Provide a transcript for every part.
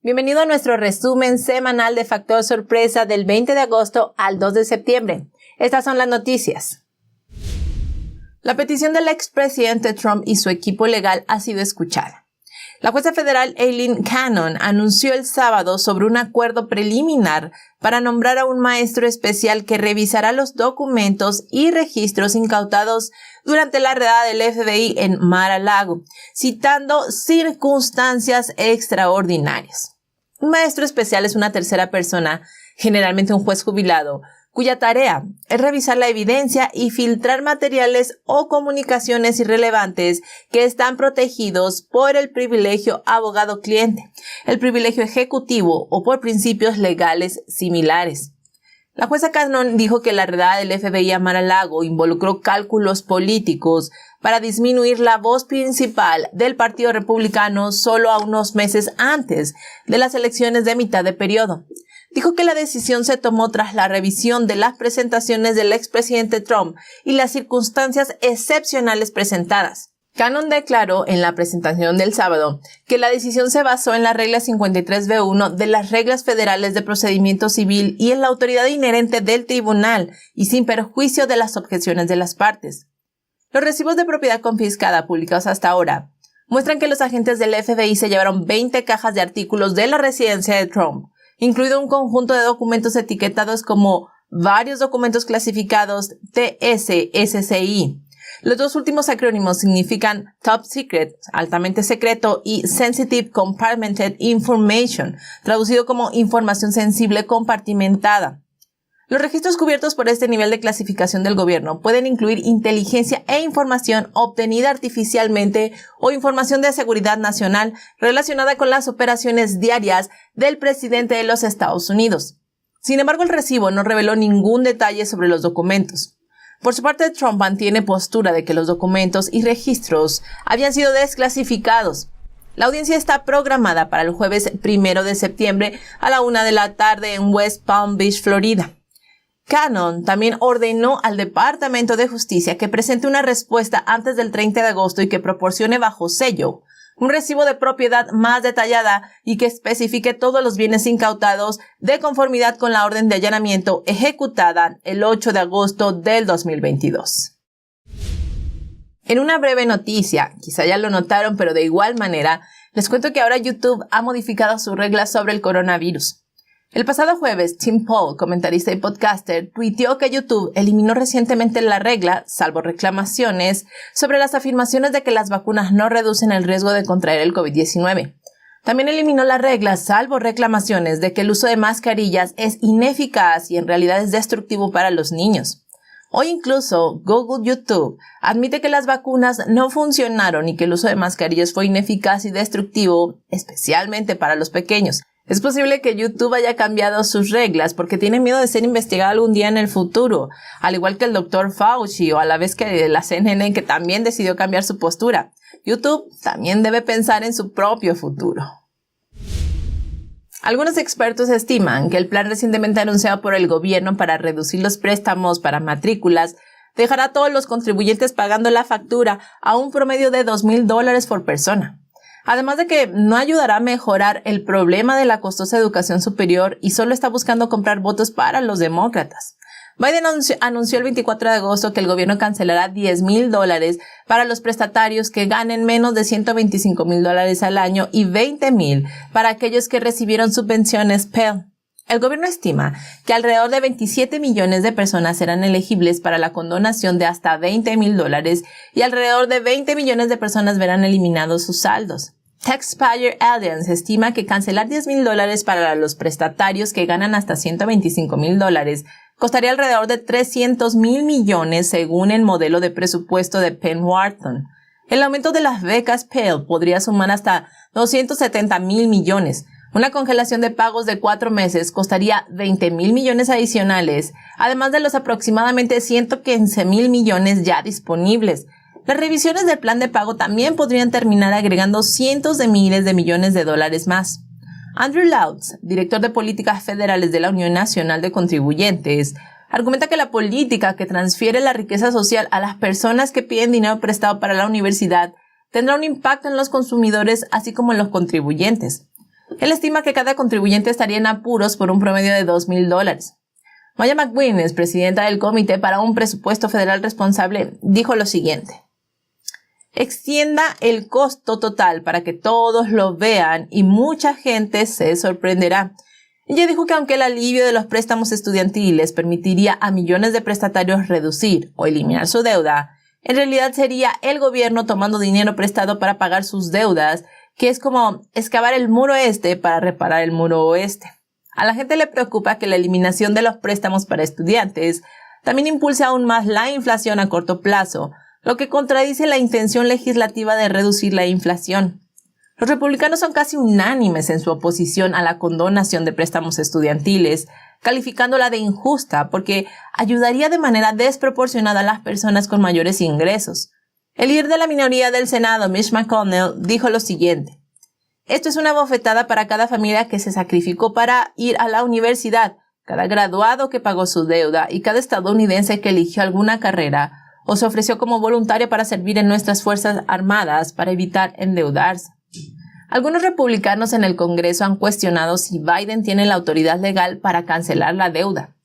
Bienvenido a nuestro resumen semanal de Factor Sorpresa del 20 de agosto al 2 de septiembre. Estas son las noticias. La petición del expresidente Trump y su equipo legal ha sido escuchada. La jueza federal Aileen Cannon anunció el sábado sobre un acuerdo preliminar para nombrar a un maestro especial que revisará los documentos y registros incautados durante la redada del FBI en Mar-a-Lago, citando circunstancias extraordinarias. Un maestro especial es una tercera persona, generalmente un juez jubilado, cuya tarea es revisar la evidencia y filtrar materiales o comunicaciones irrelevantes que están protegidos por el privilegio abogado-cliente, el privilegio ejecutivo o por principios legales similares. La jueza Cannon dijo que la redada del FBI a Mar-a-Lago involucró cálculos políticos para disminuir la voz principal del Partido Republicano solo a unos meses antes de las elecciones de mitad de periodo. Dijo que la decisión se tomó tras la revisión de las presentaciones del expresidente Trump y las circunstancias excepcionales presentadas. Cannon declaró en la presentación del sábado que la decisión se basó en la regla 53b1 de las reglas federales de procedimiento civil y en la autoridad inherente del tribunal y sin perjuicio de las objeciones de las partes. Los recibos de propiedad confiscada publicados hasta ahora muestran que los agentes del FBI se llevaron 20 cajas de artículos de la residencia de Trump, incluido un conjunto de documentos etiquetados como varios documentos clasificados TS-SCI. Los dos últimos acrónimos significan Top Secret, altamente secreto, y Sensitive Compartmented Information, traducido como información sensible compartimentada. Los registros cubiertos por este nivel de clasificación del gobierno pueden incluir inteligencia e información obtenida artificialmente o información de seguridad nacional relacionada con las operaciones diarias del presidente de los Estados Unidos. Sin embargo, el recibo no reveló ningún detalle sobre los documentos. Por su parte, Trump mantiene postura de que los documentos y registros habían sido desclasificados. La audiencia está programada para el jueves 1 de septiembre a la 1 de la tarde en West Palm Beach, Florida. Cannon también ordenó al Departamento de Justicia que presente una respuesta antes del 30 de agosto y que proporcione bajo sello un recibo de propiedad más detallada y que especifique todos los bienes incautados de conformidad con la orden de allanamiento ejecutada el 8 de agosto del 2022. En una breve noticia, quizá ya lo notaron, pero de igual manera, les cuento que ahora YouTube ha modificado sus reglas sobre el coronavirus. El pasado jueves, Tim Pool, comentarista y podcaster, tuiteó que YouTube eliminó recientemente la regla, salvo reclamaciones, sobre las afirmaciones de que las vacunas no reducen el riesgo de contraer el COVID-19. También eliminó la regla, salvo reclamaciones, de que el uso de mascarillas es ineficaz y en realidad es destructivo para los niños. Hoy incluso Google YouTube admite que las vacunas no funcionaron y que el uso de mascarillas fue ineficaz y destructivo, especialmente para los pequeños. Es posible que YouTube haya cambiado sus reglas porque tiene miedo de ser investigado algún día en el futuro, al igual que el Dr. Fauci o a la vez que la CNN, que también decidió cambiar su postura. YouTube también debe pensar en su propio futuro. Algunos expertos estiman que el plan recientemente anunciado por el gobierno para reducir los préstamos para matrículas dejará a todos los contribuyentes pagando la factura a un promedio de $2,000 por persona. Además de que no ayudará a mejorar el problema de la costosa educación superior y solo está buscando comprar votos para los demócratas. Biden anunció el 24 de agosto que el gobierno cancelará $10,000 para los prestatarios que ganen menos de $125,000 al año y $20,000 para aquellos que recibieron subvenciones Pell. El gobierno estima que alrededor de 27 millones de personas serán elegibles para la condonación de hasta $20,000 y alrededor de 20 millones de personas verán eliminados sus saldos. Taxpayer Alliance estima que cancelar $10,000 para los prestatarios que ganan hasta $125,000 costaría alrededor de 300,000 millones según el modelo de presupuesto de Penn Wharton. El aumento de las becas Pell podría sumar hasta 270,000 millones. Una congelación de pagos de 4 meses costaría 20,000 millones adicionales, además de los aproximadamente 115,000 millones ya disponibles. Las revisiones del plan de pago también podrían terminar agregando cientos de miles de millones de dólares más. Andrew Lautz, director de políticas federales de la Unión Nacional de Contribuyentes, argumenta que la política que transfiere la riqueza social a las personas que piden dinero prestado para la universidad tendrá un impacto en los consumidores así como en los contribuyentes. Él estima que cada contribuyente estaría en apuros por un promedio de $2,000. Maya McGuinness, presidenta del Comité para un Presupuesto Federal Responsable, dijo lo siguiente: extienda el costo total para que todos lo vean y mucha gente se sorprenderá. Ella dijo que aunque el alivio de los préstamos estudiantiles permitiría a millones de prestatarios reducir o eliminar su deuda, en realidad sería el gobierno tomando dinero prestado para pagar sus deudas, que es como excavar el muro este para reparar el muro oeste. A la gente le preocupa que la eliminación de los préstamos para estudiantes también impulse aún más la inflación a corto plazo, lo que contradice la intención legislativa de reducir la inflación. Los republicanos son casi unánimes en su oposición a la condonación de préstamos estudiantiles, calificándola de injusta porque ayudaría de manera desproporcionada a las personas con mayores ingresos. El líder de la minoría del Senado, Mitch McConnell, dijo lo siguiente: esto es una bofetada para cada familia que se sacrificó para ir a la universidad, cada graduado que pagó su deuda y cada estadounidense que eligió alguna carrera o se ofreció como voluntario para servir en nuestras Fuerzas Armadas para evitar endeudarse. Algunos republicanos en el Congreso han cuestionado si Biden tiene la autoridad legal para cancelar la deuda.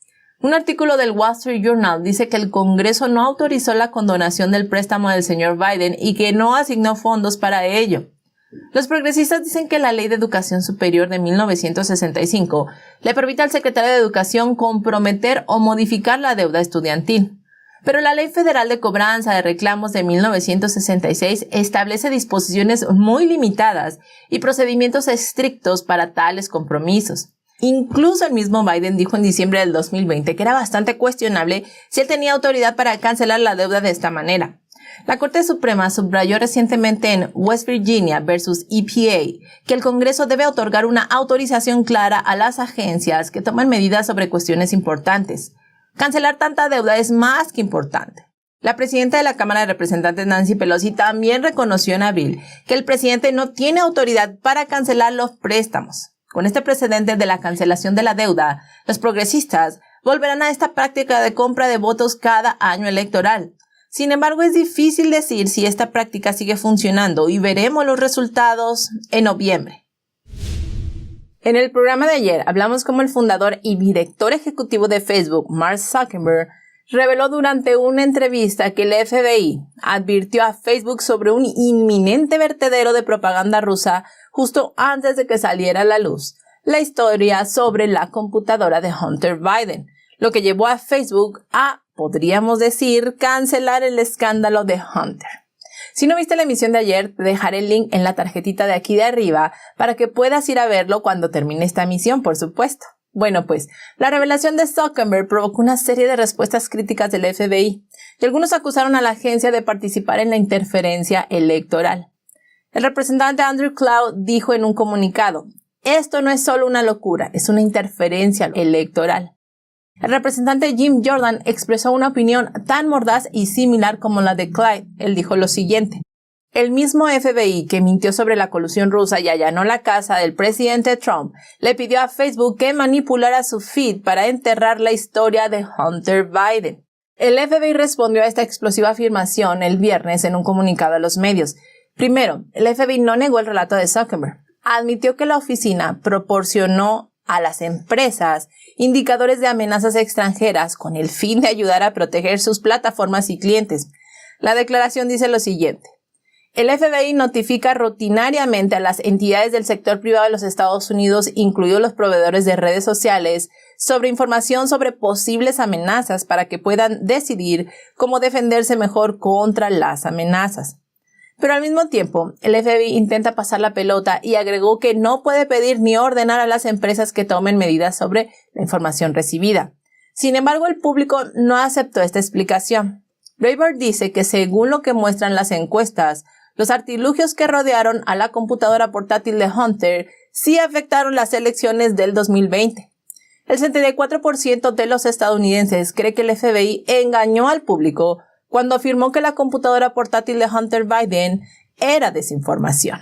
Un artículo del Wall Street Journal dice que el Congreso no autorizó la condonación del préstamo del señor Biden y que no asignó fondos para ello. Los progresistas dicen que la Ley de Educación Superior de 1965 le permite al secretario de Educación comprometer o modificar la deuda estudiantil. Pero la Ley Federal de Cobranza de Reclamos de 1966 establece disposiciones muy limitadas y procedimientos estrictos para tales compromisos. Incluso el mismo Biden dijo en diciembre del 2020 que era bastante cuestionable si él tenía autoridad para cancelar la deuda de esta manera. La Corte Suprema subrayó recientemente en West Virginia versus EPA que el Congreso debe otorgar una autorización clara a las agencias que toman medidas sobre cuestiones importantes. Cancelar tanta deuda es más que importante. La presidenta de la Cámara de Representantes, Nancy Pelosi, también reconoció en abril que el presidente no tiene autoridad para cancelar los préstamos. Con este precedente de la cancelación de la deuda, los progresistas volverán a esta práctica de compra de votos cada año electoral. Sin embargo, es difícil decir si esta práctica sigue funcionando y veremos los resultados en noviembre. En el programa de ayer hablamos cómo el fundador y director ejecutivo de Facebook, Mark Zuckerberg, reveló durante una entrevista que el FBI advirtió a Facebook sobre un inminente vertedero de propaganda rusa justo antes de que saliera a la luz la historia sobre la computadora de Hunter Biden, lo que llevó a Facebook a, podríamos decir, cancelar el escándalo de Hunter. Si no viste la emisión de ayer, te dejaré el link en la tarjetita de aquí de arriba para que puedas ir a verlo cuando termine esta emisión, por supuesto. Bueno, pues, la revelación de Zuckerberg provocó una serie de respuestas críticas del FBI, y algunos acusaron a la agencia de participar en la interferencia electoral. El representante Andrew Cloud dijo en un comunicado: esto no es solo una locura, es una interferencia electoral. El representante Jim Jordan expresó una opinión tan mordaz y similar como la de Clyde. Él dijo lo siguiente: el mismo FBI que mintió sobre la colusión rusa y allanó la casa del presidente Trump le pidió a Facebook que manipulara su feed para enterrar la historia de Hunter Biden. El FBI respondió a esta explosiva afirmación el viernes en un comunicado a los medios. Primero, el FBI no negó el relato de Zuckerberg. Admitió que la oficina proporcionó a las empresas indicadores de amenazas extranjeras con el fin de ayudar a proteger sus plataformas y clientes. La declaración dice lo siguiente: el FBI notifica rutinariamente a las entidades del sector privado de los Estados Unidos, incluidos los proveedores de redes sociales, sobre información sobre posibles amenazas para que puedan decidir cómo defenderse mejor contra las amenazas. Pero al mismo tiempo, el FBI intenta pasar la pelota y agregó que no puede pedir ni ordenar a las empresas que tomen medidas sobre la información recibida. Sin embargo, el público no aceptó esta explicación. Breitbart dice que según lo que muestran las encuestas, los artilugios que rodearon a la computadora portátil de Hunter sí afectaron las elecciones del 2020. El 74% de los estadounidenses cree que el FBI engañó al público cuando afirmó que la computadora portátil de Hunter Biden era desinformación.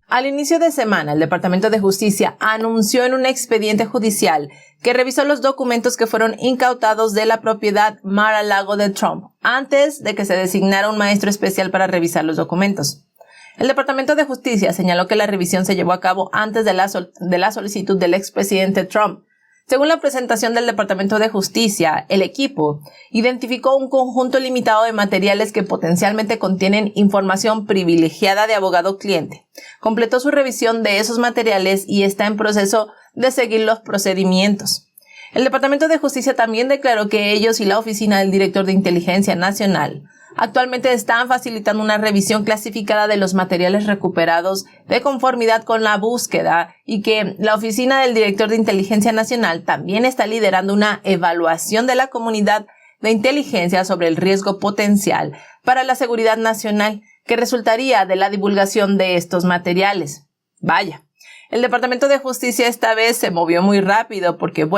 Al inicio de semana, el Departamento de Justicia anunció en un expediente judicial que revisó los documentos que fueron incautados de la propiedad Mar-a-Lago de Trump antes de que se designara un maestro especial para revisar los documentos. El Departamento de Justicia señaló que la revisión se llevó a cabo antes de la solicitud del expresidente Trump. Según la presentación del Departamento de Justicia, el equipo identificó un conjunto limitado de materiales que potencialmente contienen información privilegiada de abogado-cliente. Completó su revisión de esos materiales y está en proceso de seguir los procedimientos. El Departamento de Justicia también declaró que ellos y la Oficina del Director de Inteligencia Nacional actualmente están facilitando una revisión clasificada de los materiales recuperados de conformidad con la búsqueda y que la Oficina del Director de Inteligencia Nacional también está liderando una evaluación de la comunidad de inteligencia sobre el riesgo potencial para la seguridad nacional que resultaría de la divulgación de estos materiales. Vaya. El Departamento de Justicia esta vez se movió muy rápido porque,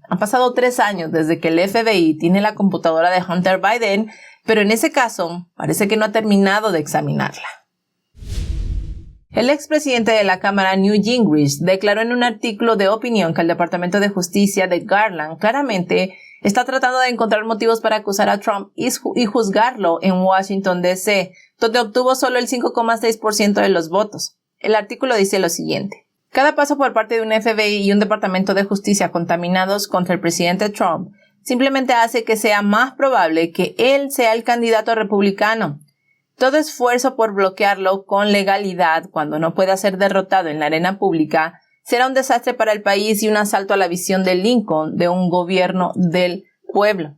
han pasado 3 años desde que el FBI tiene la computadora de Hunter Biden, pero en ese caso parece que no ha terminado de examinarla. El expresidente de la Cámara, Newt Gingrich, declaró en un artículo de opinión que el Departamento de Justicia de Garland claramente está tratando de encontrar motivos para acusar a Trump y juzgarlo en Washington, D.C., donde obtuvo solo el 5,6% de los votos. El artículo dice lo siguiente. Cada paso por parte de un FBI y un Departamento de Justicia contaminados contra el presidente Trump simplemente hace que sea más probable que él sea el candidato republicano. Todo esfuerzo por bloquearlo con legalidad cuando no pueda ser derrotado en la arena pública será un desastre para el país y un asalto a la visión de Lincoln de un gobierno del pueblo.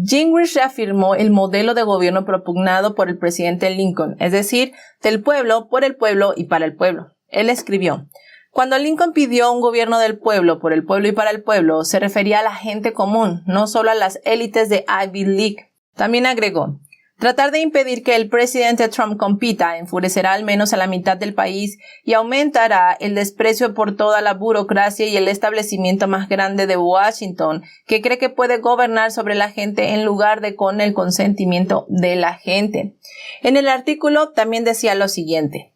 Gingrich reafirmó el modelo de gobierno propugnado por el presidente Lincoln, es decir, del pueblo, por el pueblo y para el pueblo. Él escribió: cuando Lincoln pidió un gobierno del pueblo, por el pueblo y para el pueblo, se refería a la gente común, no solo a las élites de Ivy League. También agregó: tratar de impedir que el presidente Trump compita enfurecerá al menos a la mitad del país y aumentará el desprecio por toda la burocracia y el establecimiento más grande de Washington, que cree que puede gobernar sobre la gente en lugar de con el consentimiento de la gente. En el artículo también decía lo siguiente.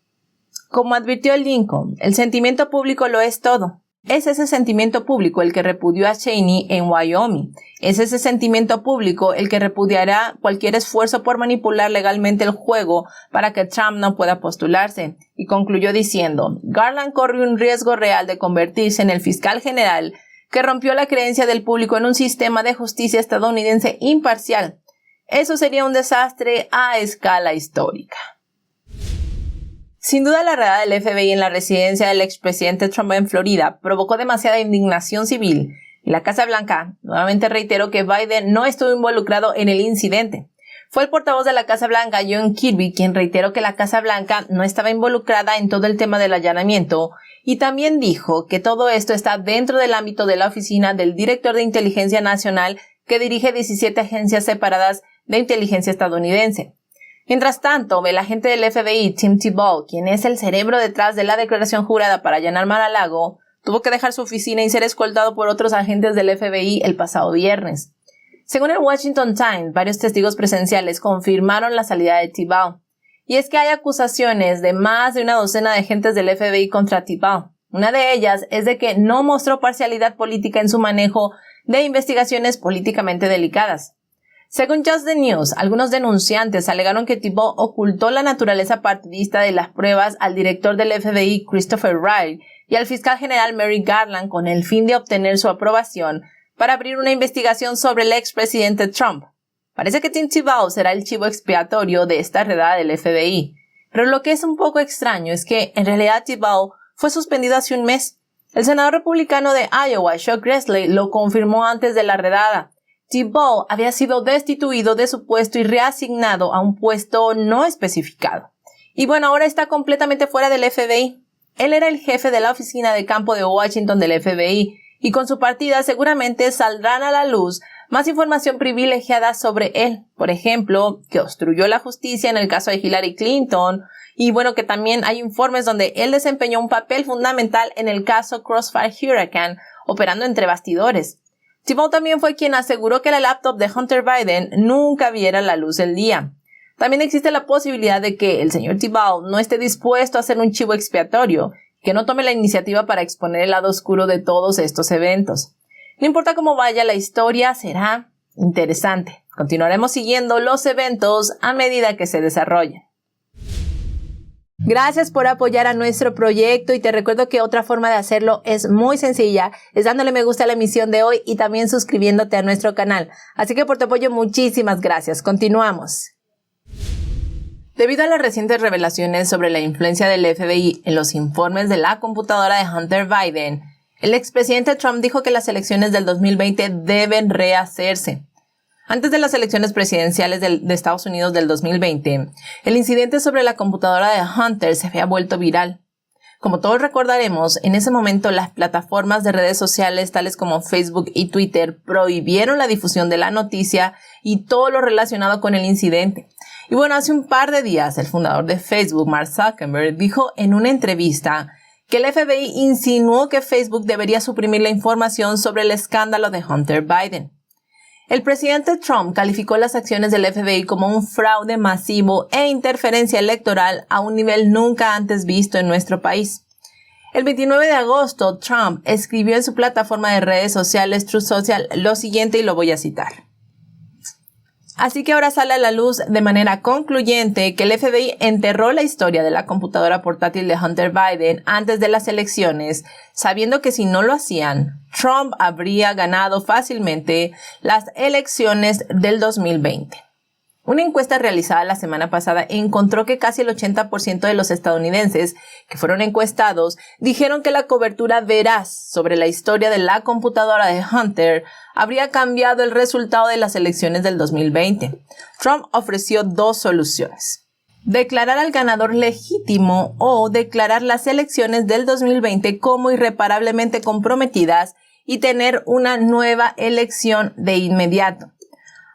Como advirtió Lincoln, el sentimiento público lo es todo. Es ese sentimiento público el que repudió a Cheney en Wyoming. Es ese sentimiento público el que repudiará cualquier esfuerzo por manipular legalmente el juego para que Trump no pueda postularse. Y concluyó diciendo: Garland corre un riesgo real de convertirse en el fiscal general que rompió la creencia del público en un sistema de justicia estadounidense imparcial. Eso sería un desastre a escala histórica. Sin duda, la redada del FBI en la residencia del expresidente Trump en Florida provocó demasiada indignación civil y la Casa Blanca nuevamente reiteró que Biden no estuvo involucrado en el incidente. Fue el portavoz de la Casa Blanca, John Kirby, quien reiteró que la Casa Blanca no estaba involucrada en todo el tema del allanamiento y también dijo que todo esto está dentro del ámbito de la Oficina del Director de Inteligencia Nacional, que dirige 17 agencias separadas de inteligencia estadounidense. Mientras tanto, el agente del FBI, Tim Tebow, quien es el cerebro detrás de la declaración jurada para allanar Mar-a-Lago, tuvo que dejar su oficina y ser escoltado por otros agentes del FBI el pasado viernes. Según el Washington Times, varios testigos presenciales confirmaron la salida de Tebow. Y es que hay acusaciones de más de una docena de agentes del FBI contra Tebow. Una de ellas es de que no mostró parcialidad política en su manejo de investigaciones políticamente delicadas. Según Just the News, algunos denunciantes alegaron que Tebow ocultó la naturaleza partidista de las pruebas al director del FBI, Christopher Wray, y al fiscal general Merrick Garland con el fin de obtener su aprobación para abrir una investigación sobre el expresidente Trump. Parece que Tim Tebow será el chivo expiatorio de esta redada del FBI. Pero lo que es un poco extraño es que, en realidad, Tebow fue suspendido hace un mes. El senador republicano de Iowa, Chuck Grassley, lo confirmó antes de la redada. Tebow había sido destituido de su puesto y reasignado a un puesto no especificado. Y ahora está completamente fuera del FBI. Él era el jefe de la oficina de campo de Washington del FBI, y con su partida seguramente saldrán a la luz más información privilegiada sobre él. Por ejemplo, que obstruyó la justicia en el caso de Hillary Clinton, y que también hay informes donde él desempeñó un papel fundamental en el caso Crossfire Hurricane, operando entre bastidores. Tebow también fue quien aseguró que la laptop de Hunter Biden nunca viera la luz del día. También existe la posibilidad de que el señor Tebow no esté dispuesto a ser un chivo expiatorio, que no tome la iniciativa para exponer el lado oscuro de todos estos eventos. No importa cómo vaya, la historia será interesante. Continuaremos siguiendo los eventos a medida que se desarrollen. Gracias por apoyar a nuestro proyecto y te recuerdo que otra forma de hacerlo es muy sencilla, es dándole me gusta a la emisión de hoy y también suscribiéndote a nuestro canal. Así que por tu apoyo muchísimas gracias. Continuamos. Debido a las recientes revelaciones sobre la influencia del FBI en los informes de la computadora de Hunter Biden, el expresidente Trump dijo que las elecciones del 2020 deben rehacerse. Antes de las elecciones presidenciales de Estados Unidos del 2020, el incidente sobre la computadora de Hunter se había vuelto viral. Como todos recordaremos, en ese momento las plataformas de redes sociales tales como Facebook y Twitter prohibieron la difusión de la noticia y todo lo relacionado con el incidente. Y bueno, hace un par de días el fundador de Facebook, Mark Zuckerberg, dijo en una entrevista que el FBI insinuó que Facebook debería suprimir la información sobre el escándalo de Hunter Biden. El presidente Trump calificó las acciones del FBI como un fraude masivo e interferencia electoral a un nivel nunca antes visto en nuestro país. El 29 de agosto, Trump escribió en su plataforma de redes sociales Truth Social lo siguiente y lo voy a citar. Así que ahora sale a la luz de manera concluyente que el FBI enterró la historia de la computadora portátil de Hunter Biden antes de las elecciones, sabiendo que si no lo hacían, Trump habría ganado fácilmente las elecciones del 2020. Una encuesta realizada la semana pasada encontró que casi el 80% de los estadounidenses que fueron encuestados dijeron que la cobertura veraz sobre la historia de la computadora de Hunter habría cambiado el resultado de las elecciones del 2020. Trump ofreció dos soluciones: declarar al ganador legítimo o declarar las elecciones del 2020 como irreparablemente comprometidas y tener una nueva elección de inmediato.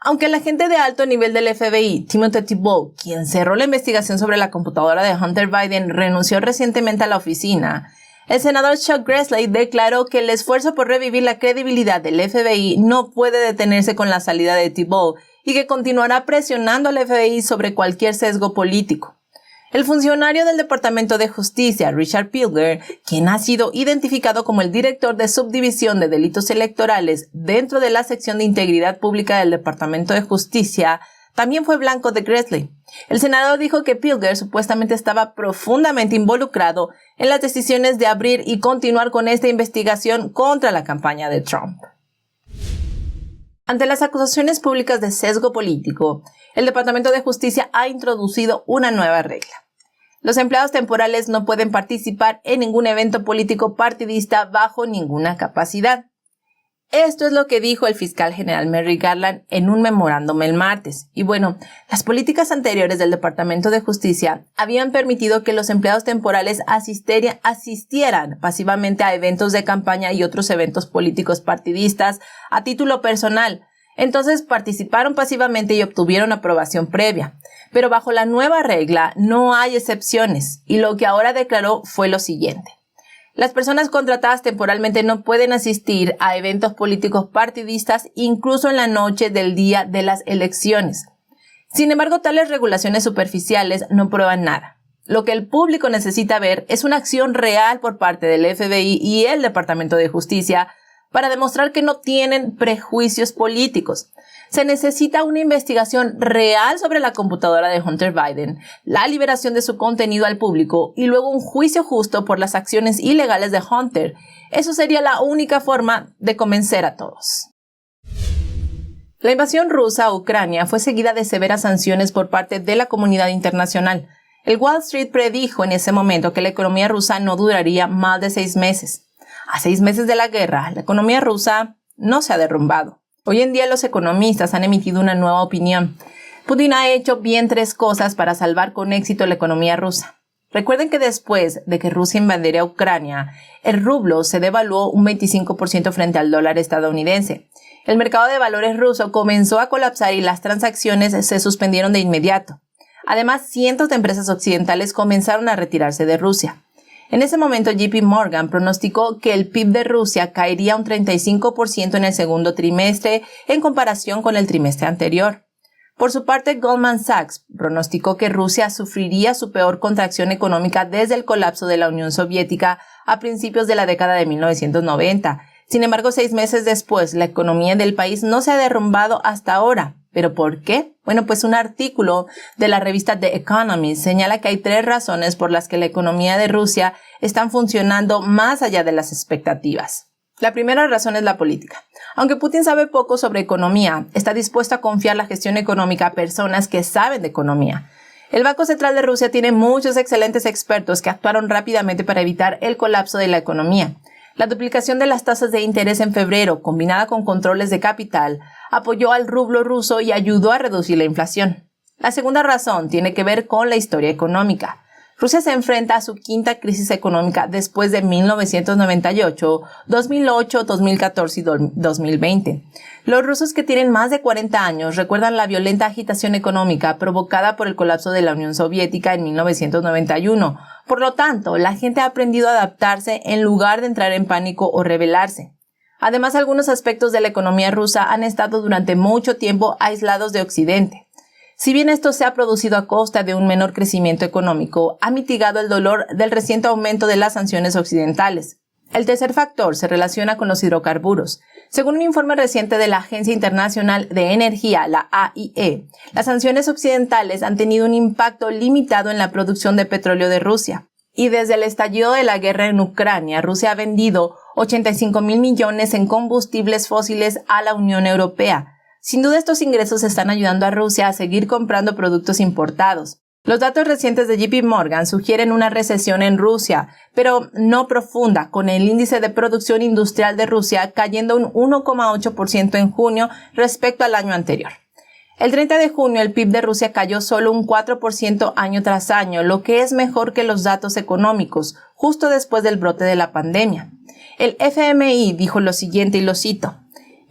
Aunque el agente de alto nivel del FBI, Timothy Thibault, quien cerró la investigación sobre la computadora de Hunter Biden, renunció recientemente a la oficina, el senador Chuck Grassley declaró que el esfuerzo por revivir la credibilidad del FBI no puede detenerse con la salida de Thibault y que continuará presionando al FBI sobre cualquier sesgo político. El funcionario del Departamento de Justicia, Richard Pilger, quien ha sido identificado como el director de subdivisión de delitos electorales dentro de la sección de integridad pública del Departamento de Justicia, también fue blanco de Grassley. El senador dijo que Pilger supuestamente estaba profundamente involucrado en las decisiones de abrir y continuar con esta investigación contra la campaña de Trump. Ante las acusaciones públicas de sesgo político, el Departamento de Justicia ha introducido una nueva regla. Los empleados temporales no pueden participar en ningún evento político partidista bajo ninguna capacidad. Esto es lo que dijo el fiscal general Merrick Garland en un memorándum el martes. Y bueno, las políticas anteriores del Departamento de Justicia habían permitido que los empleados temporales asistieran pasivamente a eventos de campaña y otros eventos políticos partidistas a título personal. Entonces participaron pasivamente y obtuvieron aprobación previa. Pero bajo la nueva regla no hay excepciones, y lo que ahora declaró fue lo siguiente. Las personas contratadas temporalmente no pueden asistir a eventos políticos partidistas incluso en la noche del día de las elecciones. Sin embargo, tales regulaciones superficiales no prueban nada. Lo que el público necesita ver es una acción real por parte del FBI y el Departamento de Justicia para demostrar que no tienen prejuicios políticos. Se necesita una investigación real sobre la computadora de Hunter Biden, la liberación de su contenido al público y luego un juicio justo por las acciones ilegales de Hunter. Eso sería la única forma de convencer a todos. La invasión rusa a Ucrania fue seguida de severas sanciones por parte de la comunidad internacional. El Wall Street predijo en ese momento que la economía rusa no duraría más de 6 meses. A 6 meses de la guerra, la economía rusa no se ha derrumbado. Hoy en día los economistas han emitido una nueva opinión. Putin ha hecho bien 3 cosas para salvar con éxito la economía rusa. Recuerden que después de que Rusia invadiera Ucrania, el rublo se devaluó un 25% frente al dólar estadounidense. El mercado de valores ruso comenzó a colapsar y las transacciones se suspendieron de inmediato. Además, cientos de empresas occidentales comenzaron a retirarse de Rusia. En ese momento, JP Morgan pronosticó que el PIB de Rusia caería un 35% en el segundo trimestre en comparación con el trimestre anterior. Por su parte, Goldman Sachs pronosticó que Rusia sufriría su peor contracción económica desde el colapso de la Unión Soviética a principios de la década de 1990. Sin embargo, 6 meses después, la economía del país no se ha derrumbado hasta ahora. ¿Pero por qué? Bueno, pues un artículo de la revista The Economist señala que hay 3 razones por las que la economía de Rusia está funcionando más allá de las expectativas. La primera razón es la política. Aunque Putin sabe poco sobre economía, está dispuesto a confiar la gestión económica a personas que saben de economía. El Banco Central de Rusia tiene muchos excelentes expertos que actuaron rápidamente para evitar el colapso de la economía. La duplicación de las tasas de interés en febrero, combinada con controles de capital, apoyó al rublo ruso y ayudó a reducir la inflación. La segunda razón tiene que ver con la historia económica. Rusia se enfrenta a su quinta crisis económica después de 1998, 2008, 2014 y 2020. Los rusos que tienen más de 40 años recuerdan la violenta agitación económica provocada por el colapso de la Unión Soviética en 1991. Por lo tanto, la gente ha aprendido a adaptarse en lugar de entrar en pánico o rebelarse. Además, algunos aspectos de la economía rusa han estado durante mucho tiempo aislados de Occidente. Si bien esto se ha producido a costa de un menor crecimiento económico, ha mitigado el dolor del reciente aumento de las sanciones occidentales. El tercer factor se relaciona con los hidrocarburos. Según un informe reciente de la Agencia Internacional de Energía, la AIE, las sanciones occidentales han tenido un impacto limitado en la producción de petróleo de Rusia. Y desde el estallido de la guerra en Ucrania, Rusia ha vendido 85.000 millones en combustibles fósiles a la Unión Europea. Sin duda, estos ingresos están ayudando a Rusia a seguir comprando productos importados. Los datos recientes de JP Morgan sugieren una recesión en Rusia, pero no profunda, con el índice de producción industrial de Rusia cayendo un 1,8% en junio respecto al año anterior. El 30 de junio el PIB de Rusia cayó solo un 4% año tras año, lo que es mejor que los datos económicos, justo después del brote de la pandemia. El FMI dijo lo siguiente y lo cito: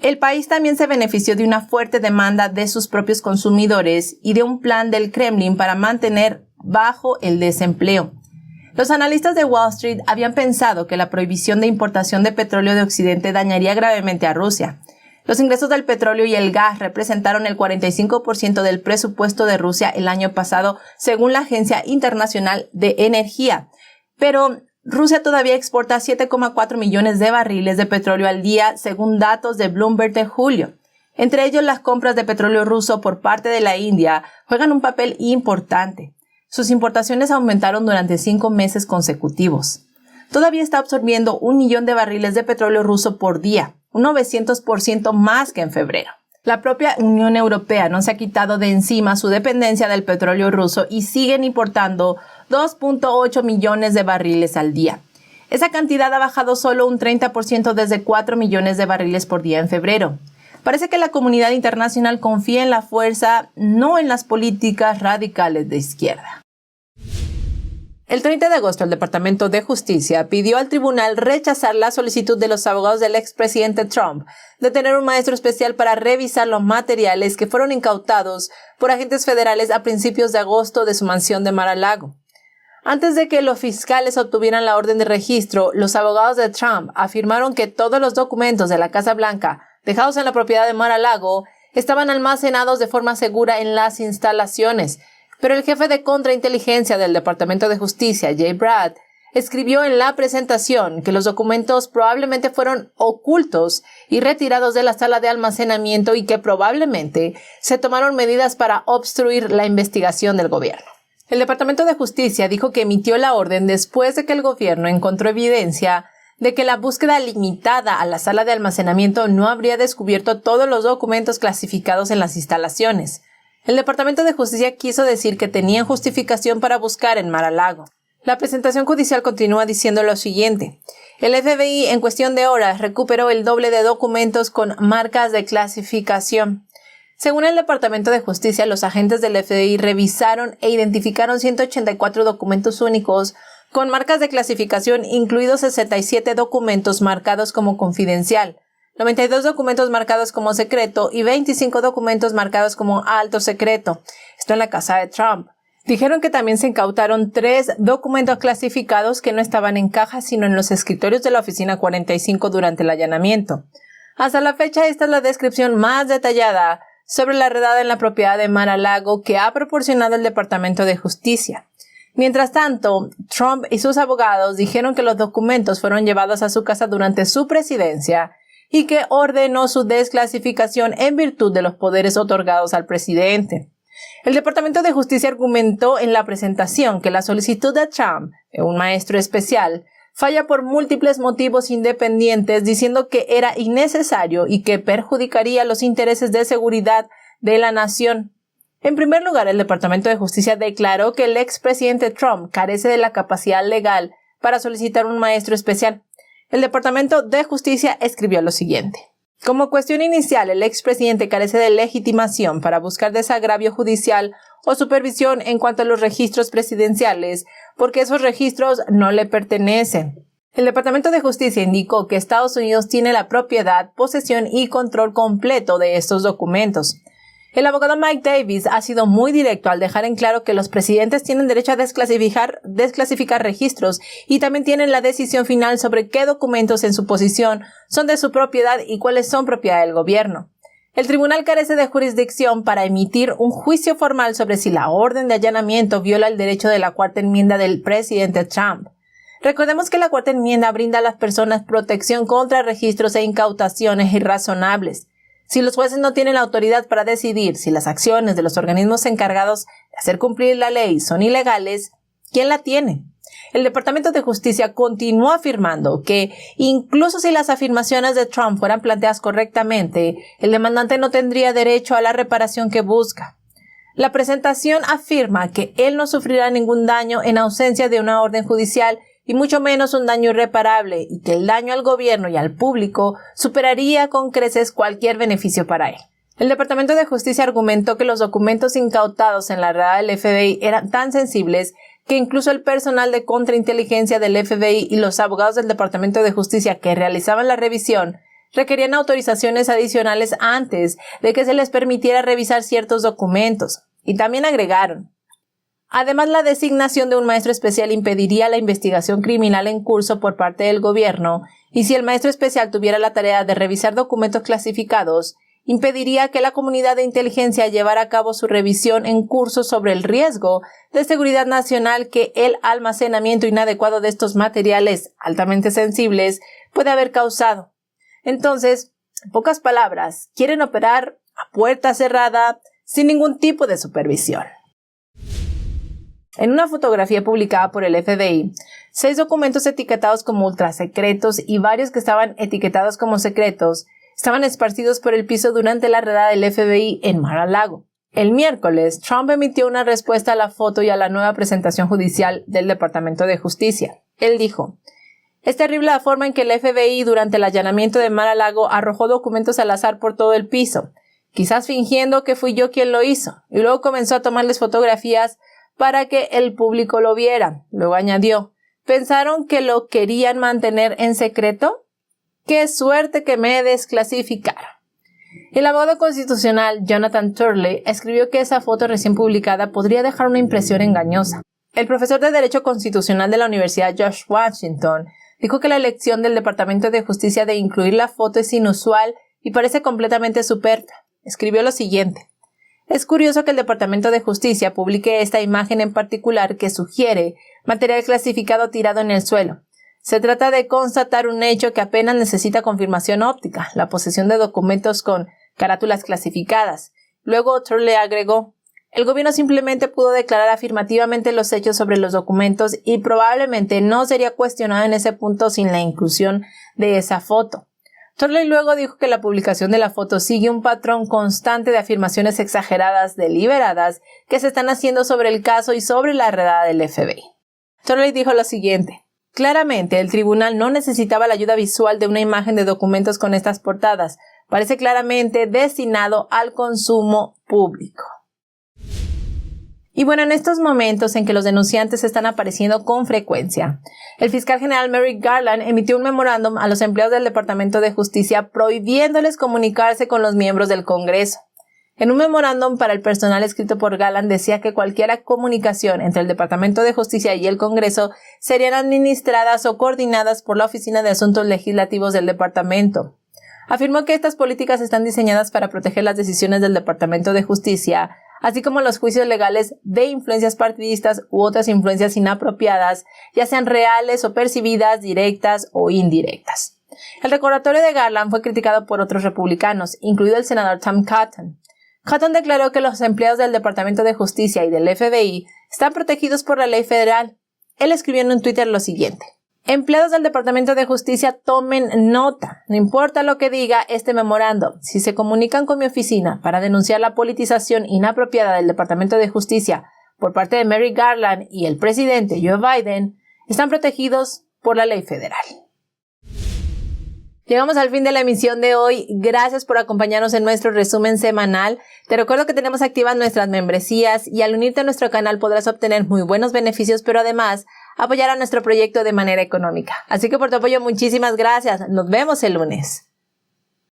el país también se benefició de una fuerte demanda de sus propios consumidores y de un plan del Kremlin para mantener bajo el desempleo. Los analistas de Wall Street habían pensado que la prohibición de importación de petróleo de Occidente dañaría gravemente a Rusia. Los ingresos del petróleo y el gas representaron el 45% del presupuesto de Rusia el año pasado, según la Agencia Internacional de Energía. Pero Rusia todavía exporta 7,4 millones de barriles de petróleo al día, según datos de Bloomberg de julio. Entre ellos, las compras de petróleo ruso por parte de la India juegan un papel importante. Sus importaciones aumentaron durante 5 meses consecutivos. Todavía está absorbiendo 1 millón de barriles de petróleo ruso por día, un 900% más que en febrero. La propia Unión Europea no se ha quitado de encima su dependencia del petróleo ruso y siguen importando 2.8 millones de barriles al día. Esa cantidad ha bajado solo un 30% desde 4 millones de barriles por día en febrero. Parece que la comunidad internacional confía en la fuerza, no en las políticas radicales de izquierda. El 30 de agosto, el Departamento de Justicia pidió al tribunal rechazar la solicitud de los abogados del expresidente Trump de tener un maestro especial para revisar los materiales que fueron incautados por agentes federales a principios de agosto de su mansión de Mar-a-Lago. Antes de que los fiscales obtuvieran la orden de registro, los abogados de Trump afirmaron que todos los documentos de la Casa Blanca dejados en la propiedad de Mar-a-Lago estaban almacenados de forma segura en las instalaciones. Pero el jefe de contrainteligencia del Departamento de Justicia, Jay Bratt, escribió en la presentación que los documentos probablemente fueron ocultos y retirados de la sala de almacenamiento y que probablemente se tomaron medidas para obstruir la investigación del gobierno. El Departamento de Justicia dijo que emitió la orden después de que el gobierno encontró evidencia de que la búsqueda limitada a la sala de almacenamiento no habría descubierto todos los documentos clasificados en las instalaciones. El Departamento de Justicia quiso decir que tenían justificación para buscar en Mar-a-Lago. La presentación judicial continúa diciendo lo siguiente: el FBI en cuestión de horas recuperó el doble de documentos con marcas de clasificación. Según el Departamento de Justicia, los agentes del FBI revisaron e identificaron 184 documentos únicos con marcas de clasificación, incluidos 67 documentos marcados como confidencial, 92 documentos marcados como secreto y 25 documentos marcados como alto secreto. Esto en la casa de Trump. Dijeron que también se incautaron 3 documentos clasificados que no estaban en cajas sino en los escritorios de la oficina 45 durante el allanamiento. Hasta la fecha, esta es la descripción más detallada sobre la redada en la propiedad de Mar-a-Lago que ha proporcionado el Departamento de Justicia. Mientras tanto, Trump y sus abogados dijeron que los documentos fueron llevados a su casa durante su presidencia y que ordenó su desclasificación en virtud de los poderes otorgados al presidente. El Departamento de Justicia argumentó en la presentación que la solicitud de Trump, de un maestro especial, falla por múltiples motivos independientes, diciendo que era innecesario y que perjudicaría los intereses de seguridad de la nación. En primer lugar, el Departamento de Justicia declaró que el expresidente Trump carece de la capacidad legal para solicitar un maestro especial. El Departamento de Justicia escribió lo siguiente. Como cuestión inicial, el expresidente carece de legitimación para buscar desagravio judicial o supervisión en cuanto a los registros presidenciales, porque esos registros no le pertenecen. El Departamento de Justicia indicó que Estados Unidos tiene la propiedad, posesión y control completo de estos documentos. El abogado Mike Davis ha sido muy directo al dejar en claro que los presidentes tienen derecho a desclasificar registros y también tienen la decisión final sobre qué documentos en su posesión son de su propiedad y cuáles son propiedad del gobierno. El tribunal carece de jurisdicción para emitir un juicio formal sobre si la orden de allanamiento viola el derecho de la Cuarta Enmienda del presidente Trump. Recordemos que la Cuarta Enmienda brinda a las personas protección contra registros e incautaciones irrazonables. Si los jueces no tienen la autoridad para decidir si las acciones de los organismos encargados de hacer cumplir la ley son ilegales, ¿quién la tiene? El Departamento de Justicia continuó afirmando que, incluso si las afirmaciones de Trump fueran planteadas correctamente, el demandante no tendría derecho a la reparación que busca. La presentación afirma que él no sufrirá ningún daño en ausencia de una orden judicial y mucho menos un daño irreparable, y que el daño al gobierno y al público superaría con creces cualquier beneficio para él. El Departamento de Justicia argumentó que los documentos incautados en la redada del FBI eran tan sensibles que incluso el personal de contrainteligencia del FBI y los abogados del Departamento de Justicia que realizaban la revisión requerían autorizaciones adicionales antes de que se les permitiera revisar ciertos documentos. Y también agregaron: además, la designación de un maestro especial impediría la investigación criminal en curso por parte del gobierno, y si el maestro especial tuviera la tarea de revisar documentos clasificados, impediría que la comunidad de inteligencia llevara a cabo su revisión en curso sobre el riesgo de seguridad nacional que el almacenamiento inadecuado de estos materiales altamente sensibles puede haber causado. Entonces, en pocas palabras, quieren operar a puerta cerrada sin ningún tipo de supervisión. En una fotografía publicada por el FBI, 6 documentos etiquetados como ultrasecretos y varios que estaban etiquetados como secretos estaban esparcidos por el piso durante la redada del FBI en Mar-a-Lago. El miércoles, Trump emitió una respuesta a la foto y a la nueva presentación judicial del Departamento de Justicia. Él dijo: es terrible la forma en que el FBI durante el allanamiento de Mar-a-Lago arrojó documentos al azar por todo el piso, quizás fingiendo que fui yo quien lo hizo, y luego comenzó a tomarles fotografías para que el público lo viera. Luego añadió: ¿pensaron que lo querían mantener en secreto? ¡Qué suerte que me desclasificaron! El abogado constitucional Jonathan Turley escribió que esa foto recién publicada podría dejar una impresión engañosa. El profesor de Derecho Constitucional de la Universidad George Washington dijo que la elección del Departamento de Justicia de incluir la foto es inusual y parece completamente superflua. Escribió lo siguiente: es curioso que el Departamento de Justicia publique esta imagen en particular que sugiere material clasificado tirado en el suelo. Se trata de constatar un hecho que apenas necesita confirmación óptica, la posesión de documentos con carátulas clasificadas. Luego Turley agregó: el gobierno simplemente pudo declarar afirmativamente los hechos sobre los documentos y probablemente no sería cuestionado en ese punto sin la inclusión de esa foto. Turley luego dijo que la publicación de la foto sigue un patrón constante de afirmaciones exageradas deliberadas que se están haciendo sobre el caso y sobre la redada del FBI. Turley dijo lo siguiente: claramente, el tribunal no necesitaba la ayuda visual de una imagen de documentos con estas portadas. Parece claramente destinado al consumo público. Y bueno, en estos momentos en que los denunciantes están apareciendo con frecuencia, el fiscal general Merrick Garland emitió un memorándum a los empleados del Departamento de Justicia prohibiéndoles comunicarse con los miembros del Congreso. En un memorándum para el personal escrito por Garland decía que cualquier comunicación entre el Departamento de Justicia y el Congreso serían administradas o coordinadas por la Oficina de Asuntos Legislativos del Departamento. Afirmó que estas políticas están diseñadas para proteger las decisiones del Departamento de Justicia, así como los juicios legales de influencias partidistas u otras influencias inapropiadas, ya sean reales o percibidas, directas o indirectas. El recordatorio de Garland fue criticado por otros republicanos, incluido el senador Tom Cotton. Cotton declaró que los empleados del Departamento de Justicia y del FBI están protegidos por la ley federal. Él escribió en un Twitter lo siguiente: empleados del Departamento de Justicia, tomen nota. No importa lo que diga este memorando. Si se comunican con mi oficina para denunciar la politización inapropiada del Departamento de Justicia por parte de Merrick Garland y el presidente Joe Biden, están protegidos por la ley federal. Llegamos al fin de la emisión de hoy. Gracias por acompañarnos en nuestro resumen semanal. Te recuerdo que tenemos activas nuestras membresías y al unirte a nuestro canal podrás obtener muy buenos beneficios, pero además apoyar a nuestro proyecto de manera económica. Así que por tu apoyo, muchísimas gracias. Nos vemos el lunes.